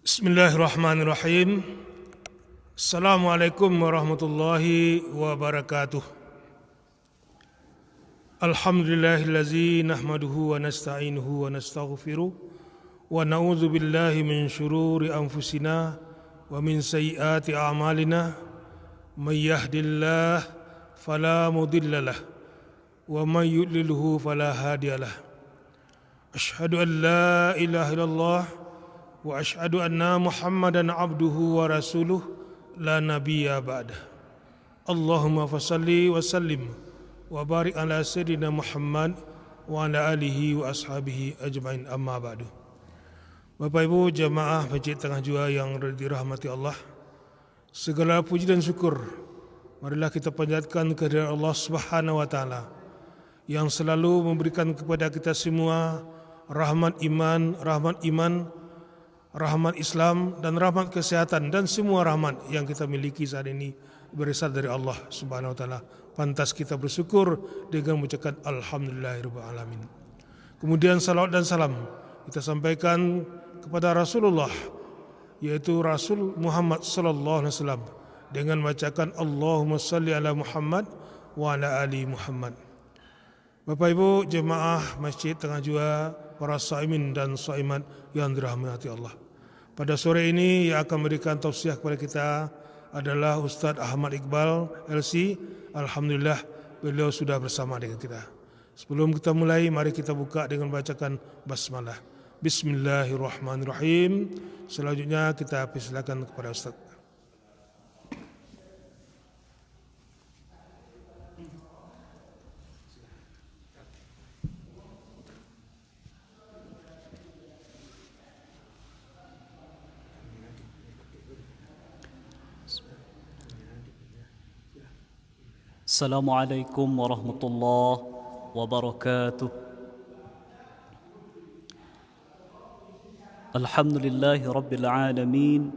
Bismillahirrahmanirrahim. Assalamualaikum warahmatullahi wabarakatuh. Alhamdulillahillazi nahmaduhu wa nasta'inuhu wa nastaghfiruh wa na'udzu billahi min syururi anfusina wa min sayyiati a'malina. May yahdihillahu fala mudhillalah wa may yudlilhu fala hadiyalah. Asyhadu an la ilaha illallah wa asyhadu anna Muhammadan abduhu wa rasuluh la nabiyya ba'dah. Allahumma fasalli wa sallim wa barik ala sayyidina Muhammad wa ala alihi wa ashabihi ajma'in, amma ba'du. Bapak Ibu jemaah Masjid Tengah Jua yang dirahmati Allah, segala puji dan syukur marilah kita panjatkan kehadirat Allah Subhanahu wa taala yang selalu memberikan kepada kita semua rahmat iman, rahmat Islam dan rahmat kesehatan, dan semua rahmat yang kita miliki saat ini berasal dari Allah Subhanahu wa taala. Pantas kita bersyukur dengan mengucapkan alhamdulillahirabbil alamin. Kemudian salawat dan salam kita sampaikan kepada Rasulullah, yaitu Rasul Muhammad sallallahu alaihi wasallam, dengan membacakan Allahumma shalli ala Muhammad wa ala ali Muhammad. Bapak Ibu jemaah Masjid Tengah Jua, para shaimin dan shaimat yang dirahmati Allah, pada sore ini yang akan memberikan tausiah kepada kita adalah Ustaz Ahmad Iqbal LC. Alhamdulillah beliau sudah bersama dengan kita. Sebelum kita mulai, mari kita buka dengan bacakan basmalah. Bismillahirrahmanirrahim. Selanjutnya kita persilakan kepada Ustaz. Assalamualaikum warahmatullahi wabarakatuh. Alhamdulillahi rabbil alamin,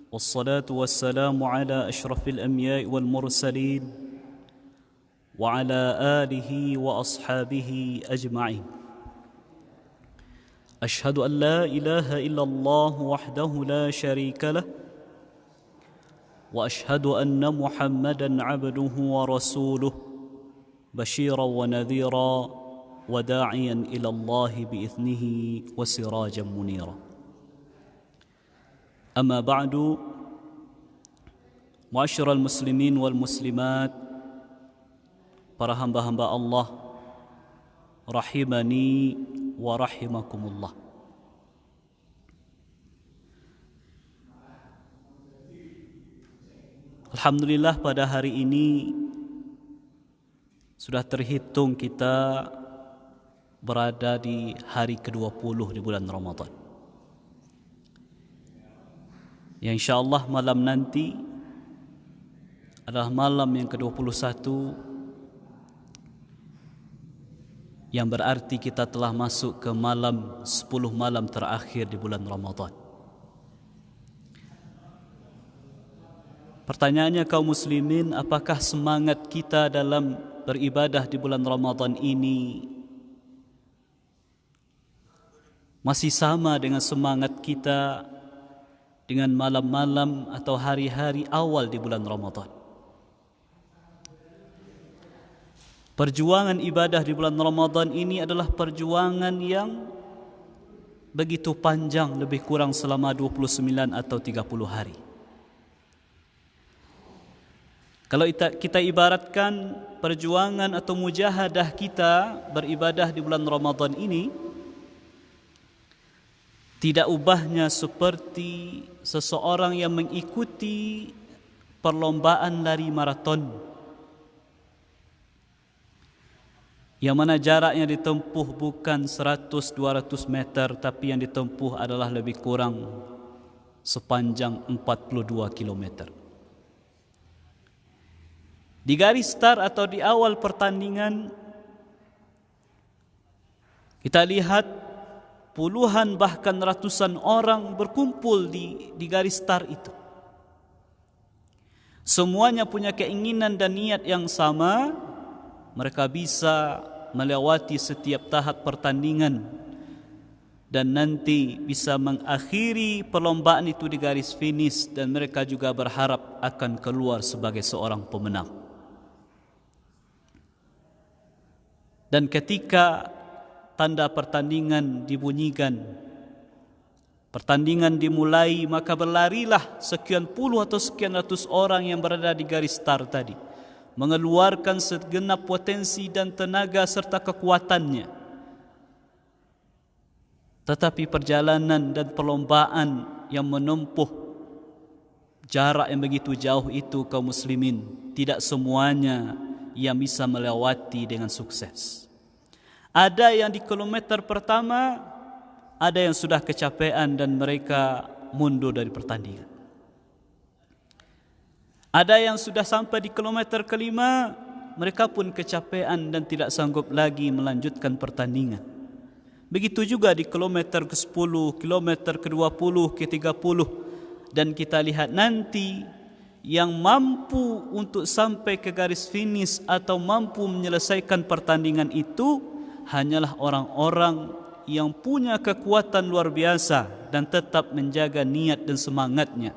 wassalatu wassalamu ala ashrafil anbiya'i wal mursalin wa ala alihi wa ashabihi ajma'in. Ashhadu an la ilaha illallah wahdahu la sharika lah, وأشهد أن محمدًا عبده ورسوله بشيرًا ونذيرًا وداعيًا إلى الله بإذنه وسراجًا منيرًا. أما بعد، معاشر المسلمين والمسلمات, para hamba-hamba Allah rahimani wa rahimakumullah. Alhamdulillah, pada hari ini sudah terhitung kita berada di hari ke-20 di bulan Ramadan. Yang insyaAllah malam nanti adalah malam yang ke-21, yang berarti kita telah masuk ke malam 10 malam terakhir di bulan Ramadan. Pertanyaannya, kaum muslimin, apakah semangat kita dalam beribadah di bulan Ramadan ini masih sama dengan semangat kita dengan malam-malam atau hari-hari awal di bulan Ramadan? Perjuangan ibadah di bulan Ramadan ini adalah perjuangan yang begitu panjang, lebih kurang selama 29 atau 30 hari. Kalau kita ibaratkan perjuangan atau mujahadah kita beribadah di bulan Ramadan ini, tidak ubahnya seperti seseorang yang mengikuti perlombaan lari maraton, yang mana jaraknya ditempuh bukan 100-200 meter, tapi yang ditempuh adalah lebih kurang sepanjang 42 kilometer. Di garis start atau di awal pertandingan, kita lihat puluhan bahkan ratusan orang berkumpul di garis start itu. Semuanya punya keinginan dan niat yang sama. Mereka bisa melewati setiap tahap pertandingan dan nanti bisa mengakhiri perlombaan itu di garis finish, dan mereka juga berharap akan keluar sebagai seorang pemenang. Dan ketika tanda pertandingan dibunyikan, pertandingan dimulai, maka berlarilah sekian puluh atau sekian ratus orang yang berada di garis start tadi, mengeluarkan segenap potensi dan tenaga serta kekuatannya. Tetapi perjalanan dan perlombaan yang menempuh jarak yang begitu jauh itu, kaum muslimin, tidak semuanya yang bisa melewati dengan sukses. Ada yang di kilometer pertama, ada yang sudah kecapean dan mereka mundur dari pertandingan. Ada yang sudah sampai di kilometer kelima, mereka pun kecapean dan tidak sanggup lagi melanjutkan pertandingan. Begitu juga di kilometer ke-10, kilometer ke-20, ke-30. Dan kita lihat nanti yang mampu untuk sampai ke garis finish atau mampu menyelesaikan pertandingan itu hanyalah orang-orang yang punya kekuatan luar biasa dan tetap menjaga niat dan semangatnya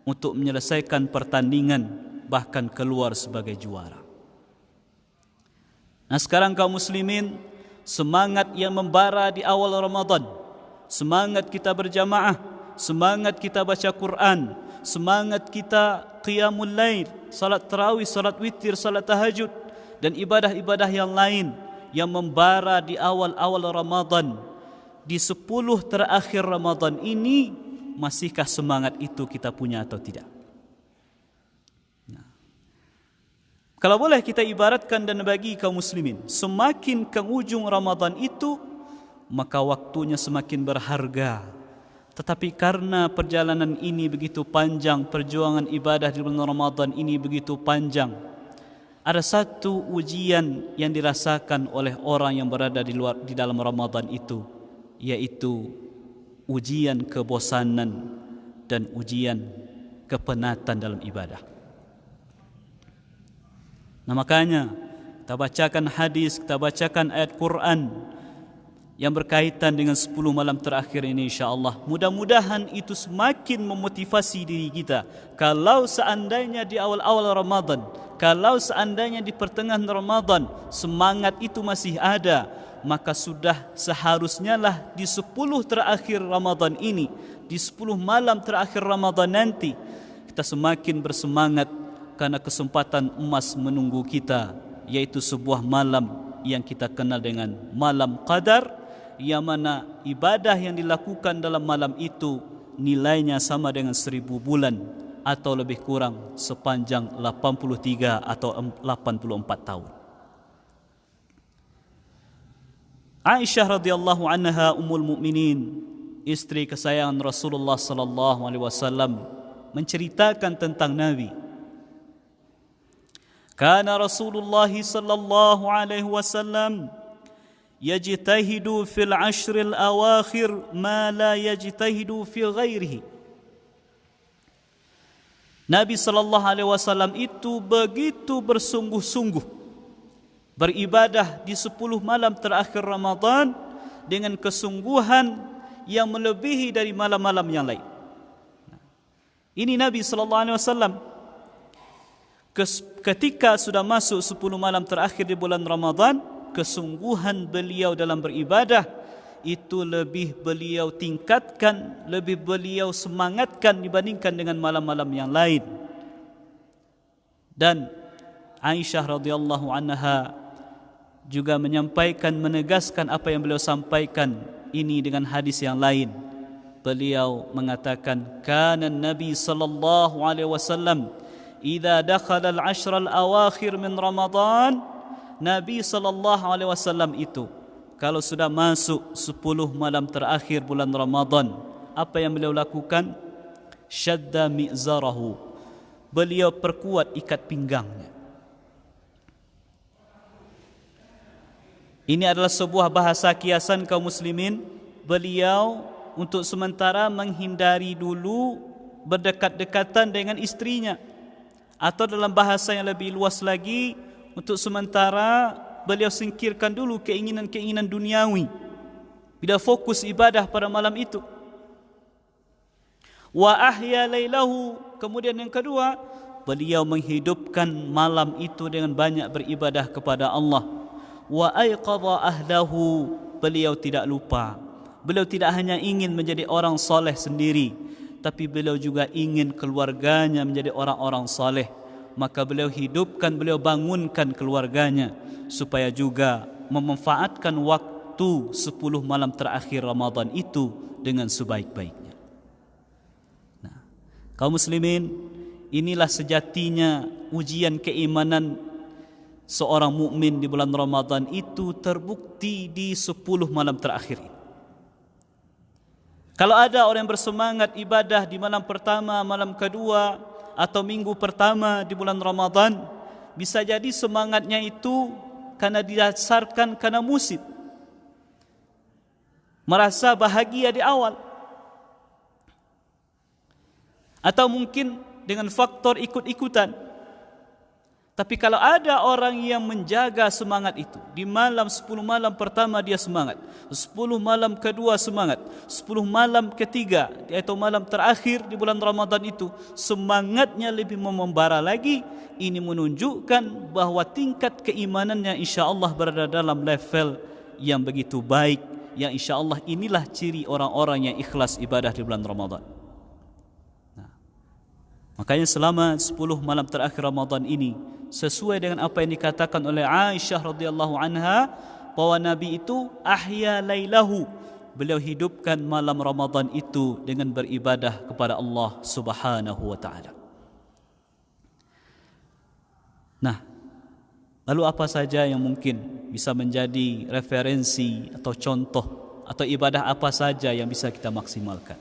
untuk menyelesaikan pertandingan, bahkan keluar sebagai juara. Nah, sekarang kaum muslimin, semangat yang membara di awal Ramadan, semangat kita berjamaah, semangat kita baca Quran, semangat kita qiyamul lail, salat tarawih, salat witir, salat tahajud, dan ibadah-ibadah yang lain yang membara di awal-awal Ramadan, di 10 terakhir Ramadan ini, masihkah semangat itu kita punya atau tidak? Nah, kalau boleh kita ibaratkan dan bagi kaum muslimin, semakin ke ujung Ramadan itu, maka waktunya semakin berharga. Tetapi karena perjalanan ini begitu panjang, perjuangan ibadah di bulan Ramadan ini begitu panjang, ada satu ujian yang dirasakan oleh orang yang berada di dalam Ramadan itu, yaitu ujian kebosanan dan ujian kepenatan dalam ibadah. Nah, makanya kita bacakan hadis, kita bacakan ayat Quran yang berkaitan dengan 10 malam terakhir ini, insyaAllah. Mudah-mudahan itu semakin memotivasi diri kita. Kalau seandainya di awal-awal Ramadan, kalau seandainya di pertengahan Ramadan semangat itu masih ada, maka sudah seharusnya lah di 10 terakhir Ramadan ini, di 10 malam terakhir Ramadan nanti, kita semakin bersemangat karena kesempatan emas menunggu kita, yaitu sebuah malam yang kita kenal dengan malam Qadar, yang mana ibadah yang dilakukan dalam malam itu nilainya sama dengan 1000 bulan atau lebih kurang sepanjang 83 atau 84 tahun. Aisyah radhiyallahu anha, ummul mukminin, istri kesayangan Rasulullah sallallahu alaihi wasallam, menceritakan tentang Nabi. Kana Rasulullah sallallahu alaihi wasallam yajtahidu fil ashril awakhir ma la yajtahidu fi ghairihi. Nabi sallallahu alaihi wasallam itu begitu bersungguh-sungguh beribadah di 10 malam terakhir Ramadan dengan kesungguhan yang melebihi dari malam-malam yang lain. Ini Nabi sallallahu alaihi wasallam ketika sudah masuk 10 malam terakhir di bulan Ramadan, kesungguhan beliau dalam beribadah itu lebih beliau tingkatkan, lebih beliau semangatkan dibandingkan dengan malam-malam yang lain. Dan Aisyah radhiyallahu anha juga menyampaikan, menegaskan apa yang beliau sampaikan ini dengan hadis yang lain. Beliau mengatakan, kana Nabi sallallahu alaihi wasallam idza dakhala al-ashr al-awakhir min Ramadan, Nabi sallallahu alaihi wasallam itu kalau sudah masuk 10 malam terakhir bulan Ramadan, apa yang beliau lakukan? Syadda mi'zarahu, beliau perkuat ikat pinggangnya. Ini adalah sebuah bahasa kiasan kaum muslimin. Beliau untuk sementara menghindari dulu berdekat-dekatan dengan istrinya, atau dalam bahasa yang lebih luas lagi, untuk sementara beliau singkirkan dulu keinginan-keinginan duniawi. bila fokus ibadah pada malam itu. Wa ahya lailahu, kemudian yang kedua, beliau menghidupkan malam itu dengan banyak beribadah kepada Allah. Wa aiqadha ahlahu, beliau tidak lupa. Beliau tidak hanya ingin menjadi orang soleh sendiri, tapi beliau juga ingin keluarganya menjadi orang-orang soleh. Maka beliau hidupkan, beliau bangunkan keluarganya supaya juga memanfaatkan waktu 10 malam terakhir Ramadan itu dengan sebaik-baiknya. Kaum muslimin, inilah sejatinya ujian keimanan seorang mukmin di bulan Ramadan itu terbukti di 10 malam terakhir ini. Kalau ada orang yang bersemangat ibadah di malam pertama, malam kedua, atau minggu pertama di bulan Ramadan, bisa jadi semangatnya itu karena didasarkan karena musim, merasa bahagia di awal, atau mungkin dengan faktor ikut-ikutan. Tapi kalau ada orang yang menjaga semangat itu, di malam 10 malam pertama dia semangat, 10 malam kedua semangat, 10 malam ketiga atau malam terakhir di bulan Ramadan itu semangatnya lebih membara lagi, ini menunjukkan bahwa tingkat keimanannya insya-Allah berada dalam level yang begitu baik, yang insya-Allah inilah ciri orang-orang yang ikhlas ibadah di bulan Ramadan. Makanya selama 10 malam terakhir Ramadan ini, sesuai dengan apa yang dikatakan oleh Aisyah radhiyallahu anha, bahwa Nabi itu ahya lailahu, beliau hidupkan malam Ramadan itu dengan beribadah kepada Allah Subhanahu wa taala. Nah, lalu apa saja yang mungkin bisa menjadi referensi atau contoh atau ibadah apa saja yang bisa kita maksimalkan?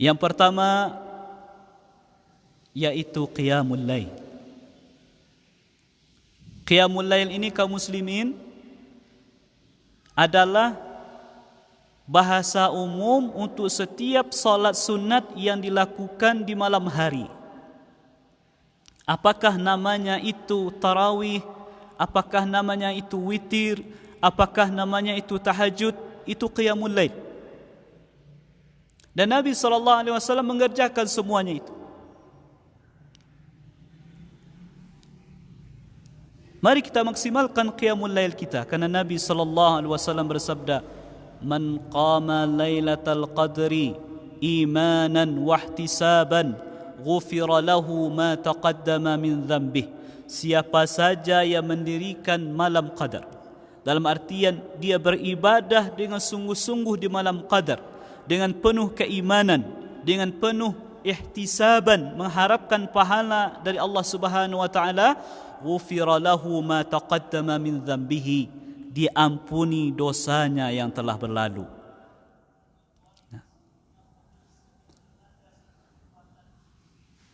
Yang pertama yaitu qiyamul lail. Qiyamul lail ini kaum muslimin adalah bahasa umum untuk setiap salat sunat yang dilakukan di malam hari. Apakah namanya itu tarawih, apakah namanya itu witir, apakah namanya itu tahajud, itu qiyamul lail. Dan Nabi SAW mengerjakan semuanya itu. Mari kita maksimalkan qiyamul lail kita, karena Nabi SAW bersabda, "Man qama lailatal qadri imanan wahtisaban, ghufira lahu ma taqaddama min dhanbih." Siapa saja yang mendirikan malam qadar, dalam artian dia beribadah dengan sungguh-sungguh di malam qadar, dengan penuh keimanan, dengan penuh ihtisaban, mengharapkan pahala dari Allah Subhanahu wa taala, ghufira lahu ma taqaddama min dhanbihi, diampuni dosanya yang telah berlalu.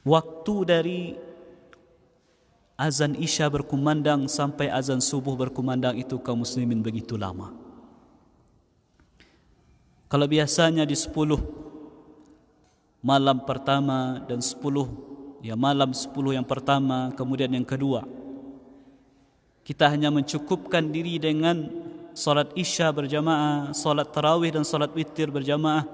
Waktu dari azan Isya berkumandang sampai azan subuh berkumandang itu kaum muslimin begitu lama. Kalau biasanya di 10 malam pertama dan 10 malam 10 yang pertama, kemudian yang kedua, kita hanya mencukupkan diri dengan salat Isya berjamaah, salat tarawih dan salat witir berjamaah.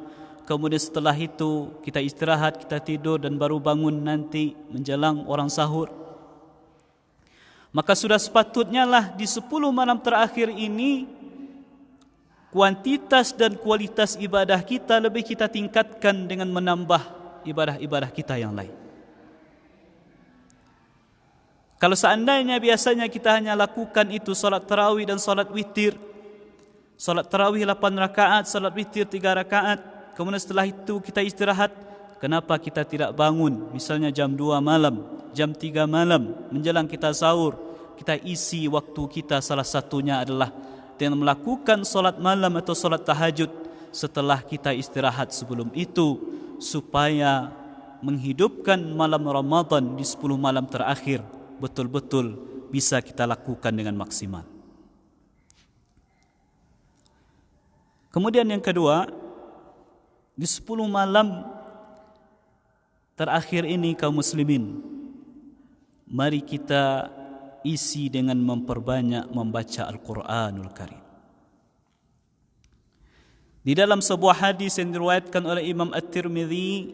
Kemudian setelah itu kita istirahat, kita tidur dan baru bangun nanti menjelang orang sahur. Maka sudah sepatutnya lah di 10 malam terakhir ini kuantitas dan kualitas ibadah kita lebih kita tingkatkan dengan menambah ibadah-ibadah kita yang lain. Kalau seandainya biasanya kita hanya lakukan itu salat tarawih dan salat witir, salat tarawih 8 rakaat, salat witir 3 rakaat, kemudian setelah itu kita istirahat, kenapa kita tidak bangun misalnya jam 2 malam, jam 3 malam menjelang kita sahur, kita isi waktu kita, salah satunya adalah dengan melakukan solat malam atau solat tahajud setelah kita istirahat sebelum itu, supaya menghidupkan malam Ramadan di 10 malam terakhir betul-betul bisa kita lakukan dengan maksimal. Kemudian yang kedua, di 10 malam terakhir ini kaum muslimin, mari kita isi dengan memperbanyak membaca Al-Quranul Karim. Di dalam sebuah hadis yang diriwayatkan oleh Imam At-Tirmidzi,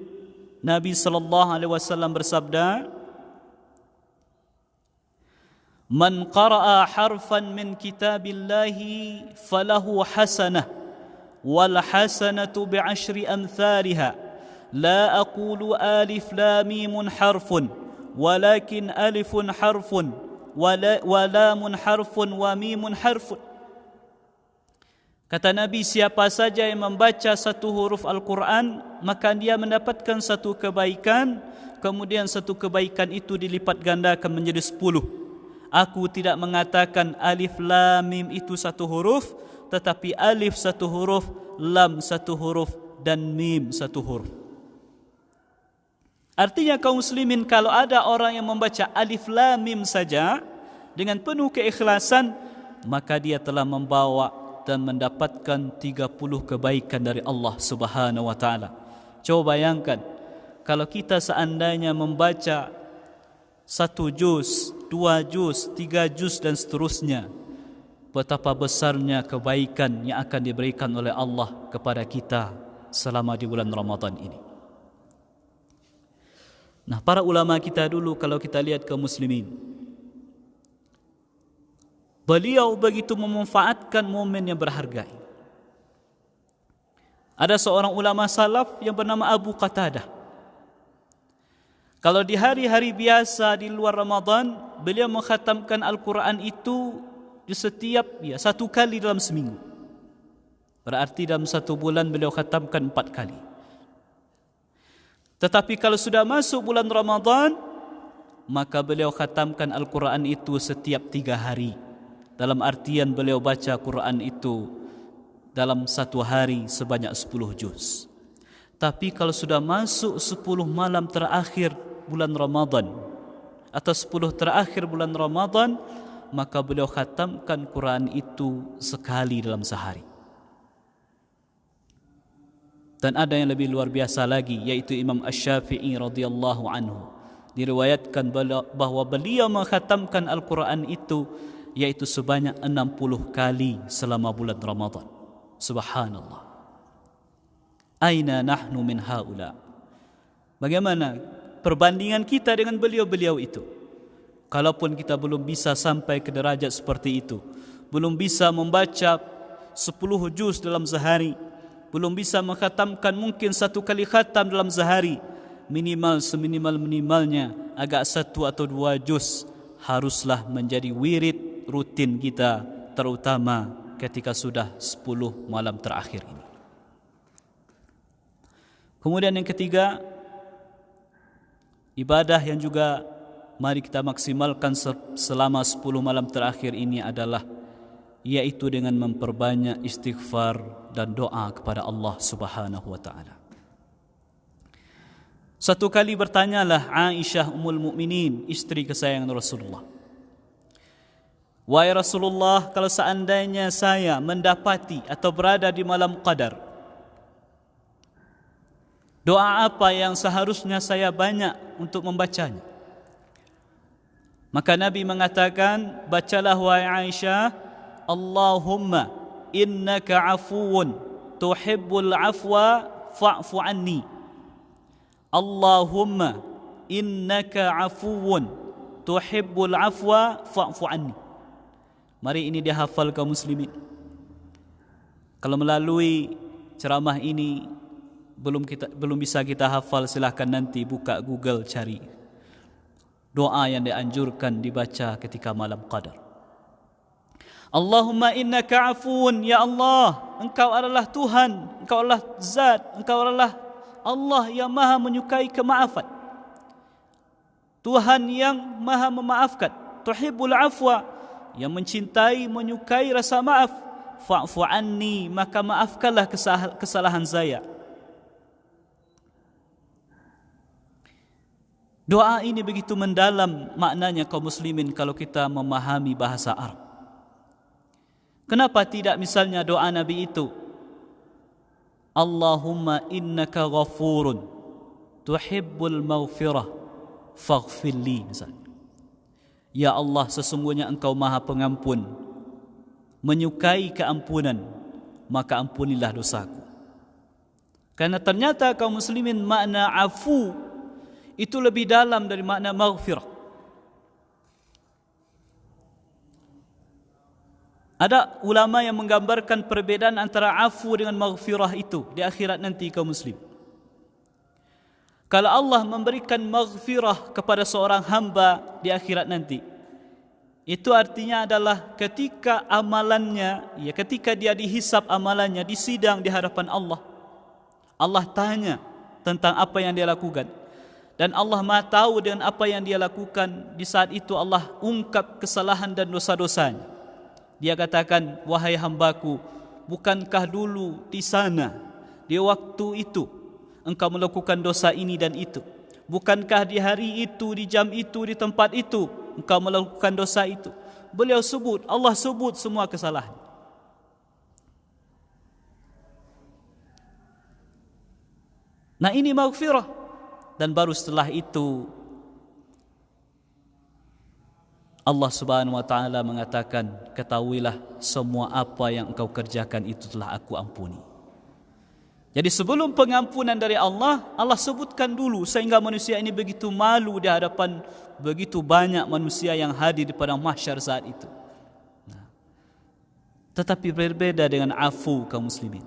Nabi sallallahu alaihi wasallam bersabda, "Man qara'a harfan min kitabillahi falahu hasanah wal hasanatu bi'ashri amthaliha. La aqulu alif lam mim harfun walakin alifun harfun wa lamun harfun wa mimun harfun." Kata Nabi, siapa saja yang membaca satu huruf Al-Quran, maka dia mendapatkan satu kebaikan, kemudian satu kebaikan itu dilipat gandakan menjadi 10. Aku tidak mengatakan alif lam mim itu satu huruf, tetapi alif satu huruf, lam satu huruf, dan mim satu huruf. Artinya kaum muslimin, kalau ada orang yang membaca alif lam mim saja dengan penuh keikhlasan, maka dia telah membawa dan mendapatkan 30 kebaikan dari Allah Subhanahu wa taala. Coba bayangkan kalau kita seandainya membaca 1 juz, 2 juz, 3 juz dan seterusnya, betapa besarnya kebaikan yang akan diberikan oleh Allah kepada kita selama di bulan Ramadan ini. Nah, para ulama kita dulu, kalau kita lihat kaum muslimin, beliau begitu memanfaatkan momen yang berharga. Ada seorang ulama salaf yang bernama Abu Qatadah. Kalau di hari-hari biasa di luar Ramadan, beliau mengkhatamkan Al-Quran itu di setiap 1 kali dalam seminggu. Berarti dalam 1 bulan beliau khatamkan 4 kali. Tetapi kalau sudah masuk bulan Ramadan, maka beliau khatamkan Al-Quran itu setiap 3 hari. Dalam artian beliau baca Quran itu dalam 1 hari sebanyak 10 juz. Tapi kalau sudah masuk 10 malam terakhir bulan Ramadan atau 10 terakhir bulan Ramadan, maka beliau khatamkan Quran itu sekali dalam sehari. Dan ada yang lebih luar biasa lagi, yaitu Imam Asy-Syafi'i radhiyallahu anhu. Diriwayatkan bahawa beliau mengkhatamkan Al-Quran itu yaitu sebanyak 60 kali selama bulan Ramadan. Subhanallah. Aina nahnu min haula? Bagaimana perbandingan kita dengan beliau-beliau itu? Kalaupun kita belum bisa sampai ke derajat seperti itu, belum bisa membaca 10 juz dalam sehari, belum bisa mengkhatamkan mungkin 1 kali khatam dalam sehari, minimal seminimal-minimalnya agak 1 atau 2 juz haruslah menjadi wirid rutin kita, terutama ketika sudah 10 malam terakhir ini. Kemudian yang ketiga, ibadah yang juga mari kita maksimalkan selama 10 malam terakhir ini adalah yaitu dengan memperbanyak istighfar dan doa kepada Allah Subhanahu wa taala. Satu kali bertanyalah Aisyah Ummul Mukminin, istri kesayangan Rasulullah, "Wahai Rasulullah, kalau seandainya saya mendapati atau berada di malam qadar, doa apa yang seharusnya saya banyak untuk membacanya?" Maka Nabi mengatakan, bacalah wahai Aisyah, "Allahumma innaka afuwun tuhibbul afwa fa'fu anni." Allahumma innaka afuwun tuhibbul afwa fa'fu anni. Mari ini dihafal kaum muslimin. Kalau melalui ceramah ini belum bisa kita hafal, silakan nanti buka Google, cari doa yang dianjurkan dibaca ketika malam qadar. Allahumma innaka afuun, ya Allah, Engkau adalah Tuhan, Engkau adalah Zat, Engkau adalah Allah yang maha menyukai kemaafan, Tuhan yang maha memaafkan. Tuhibbul afwa, yang mencintai, menyukai rasa maaf. Fa'fu anni, maka maafkanlah kesalahan saya. Doa ini begitu mendalam maknanya kaum muslimin kalau kita memahami bahasa Arab. Kenapa tidak misalnya doa Nabi itu, Allahumma innaka ghafurun tuhibbul maghfirah faghfirli, misalnya. Ya Allah, sesungguhnya Engkau maha pengampun, menyukai keampunan, maka ampunilah dosaku. Karena ternyata kaum muslimin makna afu itu lebih dalam dari makna maghfirah. Ada ulama yang menggambarkan perbedaan antara afu dengan maghfirah itu di akhirat nanti kaum muslim. Kalau Allah memberikan maghfirah kepada seorang hamba di akhirat nanti, itu artinya adalah ketika amalannya, ketika dia dihisab amalannya, disidang di hadapan Allah, Allah tanya tentang apa yang dia lakukan, dan Allah Maha tahu dengan apa yang dia lakukan. Di saat itu Allah ungkap kesalahan dan dosa-dosanya. Dia katakan, wahai hambaku, bukankah dulu di sana, di waktu itu engkau melakukan dosa ini dan itu? Bukankah di hari itu, di jam itu, di tempat itu engkau melakukan dosa itu? Beliau sebut, Allah sebut semua kesalahan. Nah, ini maghfirah. Dan baru setelah itu Allah Subhanahu wa taala mengatakan, ketahuilah semua apa yang engkau kerjakan itu telah aku ampuni. Jadi sebelum pengampunan dari Allah, Allah sebutkan dulu sehingga manusia ini begitu malu di hadapan begitu banyak manusia yang hadir di padang mahsyar saat itu. Tetapi berbeda dengan afu kaum muslimin.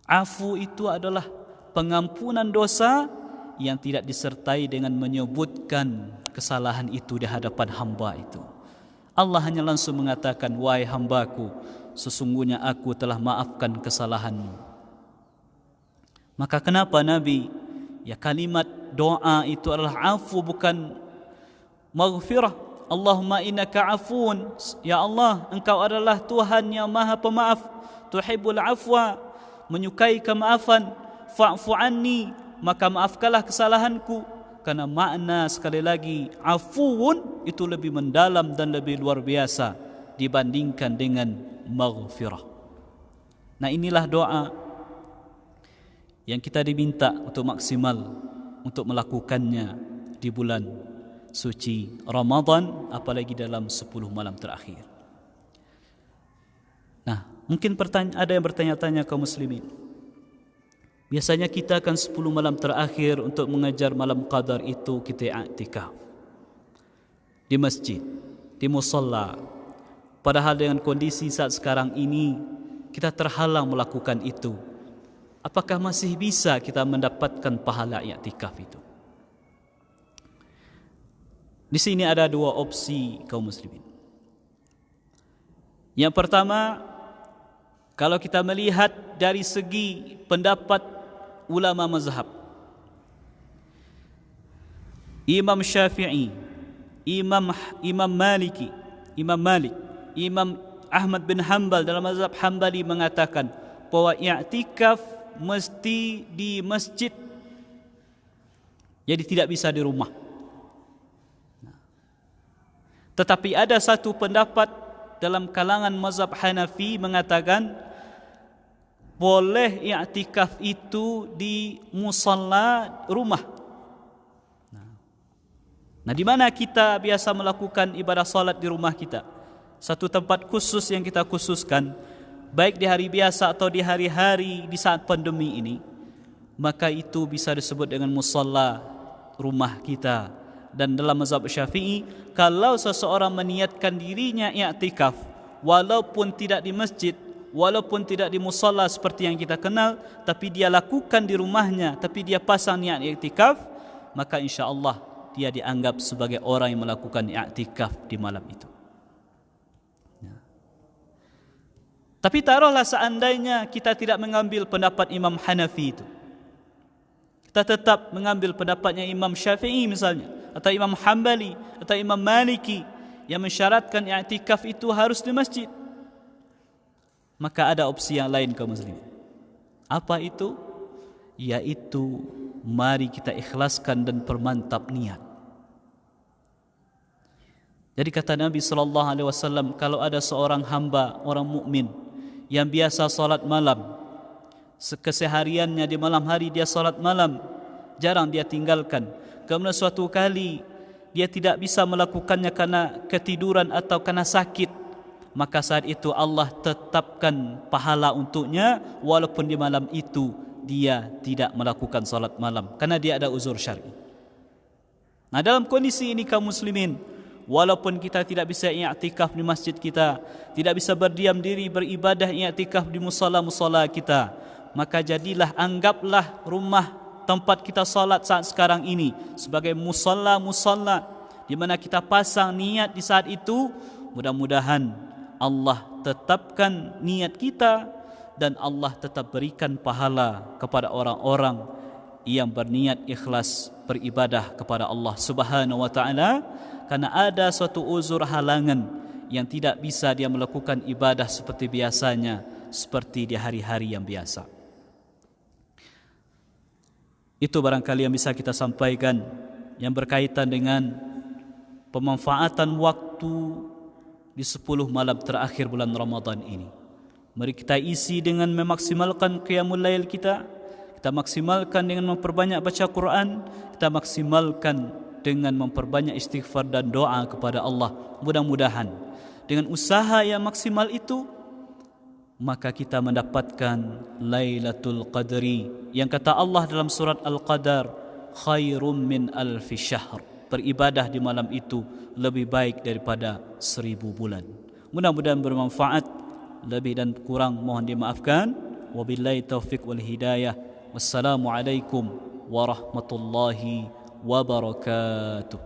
Afu itu adalah pengampunan dosa yang tidak disertai dengan menyebutkan kesalahan itu di hadapan hamba itu. Allah hanya langsung mengatakan, wahai hambaku, sesungguhnya aku telah maafkan kesalahanmu. Maka kenapa Nabi, kalimat doa itu adalah afu, bukan maghfirah. Allahumma innaka afun, ya Allah, engkau adalah Tuhan yang maha pemaaf, tuhibbul afwa, menyukai kemaafan, fa'fu anni, maka maafkanlah kesalahanku. Karena makna sekali lagi afuun itu lebih mendalam dan lebih luar biasa dibandingkan dengan maghfirah. Nah, inilah doa yang kita diminta untuk maksimal untuk melakukannya di bulan suci Ramadan, apalagi dalam 10 malam terakhir. Nah, mungkin ada yang bertanya-tanya kaum muslimin, biasanya kita akan 10 malam terakhir untuk mengejar malam qadar itu kita i'tikaf di masjid, di musalla. Padahal dengan kondisi saat sekarang ini kita terhalang melakukan itu. Apakah masih bisa kita mendapatkan pahala i'tikaf itu? Di sini ada dua opsi kaum muslimin. Yang pertama, kalau kita melihat dari segi pendapat ulama mazhab, Imam Syafi'i, Imam Malik, Imam Ahmad bin Hanbal dalam mazhab Hanbali mengatakan bahwa i'tikaf mesti di masjid, jadi tidak bisa di rumah. Tetapi ada satu pendapat dalam kalangan mazhab Hanafi mengatakan boleh i'tikaf itu di musalla rumah. Nah, di mana kita biasa melakukan ibadah salat di rumah kita? Satu tempat khusus yang kita khususkan, baik di hari biasa atau di hari-hari di saat pandemi ini, maka itu bisa disebut dengan musalla rumah kita. Dan dalam mazhab Syafi'i, kalau seseorang meniatkan dirinya i'tikaf walaupun tidak di masjid, walaupun tidak di musalla seperti yang kita kenal, tapi dia lakukan di rumahnya, tapi dia pasang niat i'tikaf, maka insya-Allah dia dianggap sebagai orang yang melakukan i'tikaf di malam itu. Tapi taruhlah seandainya kita tidak mengambil pendapat Imam Hanafi itu, kita tetap mengambil pendapatnya Imam Syafi'i misalnya, atau Imam Hanbali, atau Imam Maliki yang mensyaratkan i'tikaf itu harus di masjid. Maka ada opsi yang lain kaum muslimin. Apa itu? Yaitu mari kita ikhlaskan dan permantap niat. Jadi kata Nabi SAW, kalau ada seorang hamba, orang mukmin yang biasa salat malam, kesehariannya di malam hari dia salat malam, jarang dia tinggalkan. Kemudian suatu kali dia tidak bisa melakukannya karena ketiduran atau karena sakit, maka saat itu Allah tetapkan pahala untuknya walaupun di malam itu dia tidak melakukan salat malam karena dia ada uzur syar'i. Nah, dalam kondisi ini kaum muslimin, walaupun kita tidak bisa i'tikaf di masjid kita, tidak bisa berdiam diri beribadah i'tikaf di musala-musala kita, maka jadilah, anggaplah rumah tempat kita salat saat sekarang ini sebagai musalla-musalla di mana kita pasang niat di saat itu. Mudah-mudahan Allah tetapkan niat kita dan Allah tetap berikan pahala kepada orang-orang yang berniat ikhlas beribadah kepada Allah Subhanahu wa taala, karena ada suatu uzur halangan yang tidak bisa dia melakukan ibadah seperti biasanya, seperti di hari-hari yang biasa. Itu barangkali yang bisa kita sampaikan yang berkaitan dengan pemanfaatan waktu di 10 malam terakhir bulan Ramadan ini. Mari kita isi dengan memaksimalkan qiyamul lail kita maksimalkan dengan memperbanyak baca Quran, kita maksimalkan dengan memperbanyak istighfar dan doa kepada Allah. Mudah-mudahan dengan usaha yang maksimal itu, maka kita mendapatkan Lailatul Qadri yang kata Allah dalam surat Al-Qadar, khairum min alfi syahr. Beribadah di malam itu lebih baik daripada 1000 bulan. Mudah-mudahan bermanfaat. Lebih dan kurang mohon dimaafkan. Wabillahi taufiq wal hidayah. Wassalamualaikum warahmatullahi wabarakatuh.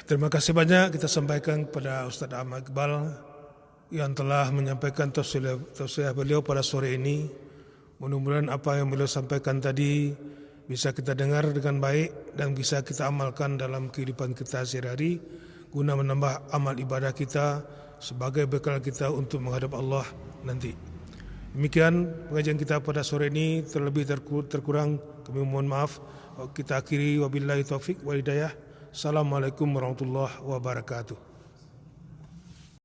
Terima kasih banyak kita sampaikan kepada Ustaz Ahmad Iqbal yang telah menyampaikan tausiah beliau pada sore ini. Mudah-mudahan apa yang beliau sampaikan tadi bisa kita dengar dengan baik dan bisa kita amalkan dalam kehidupan kita sehari-hari guna menambah amal ibadah kita sebagai bekal kita untuk menghadap Allah nanti. Demikian pengajian kita pada sore ini, terlebih terkurang kami mohon maaf. Kita akhiri wabillahi taufiq wal hidayah. Assalamualaikum warahmatullahi wabarakatuh.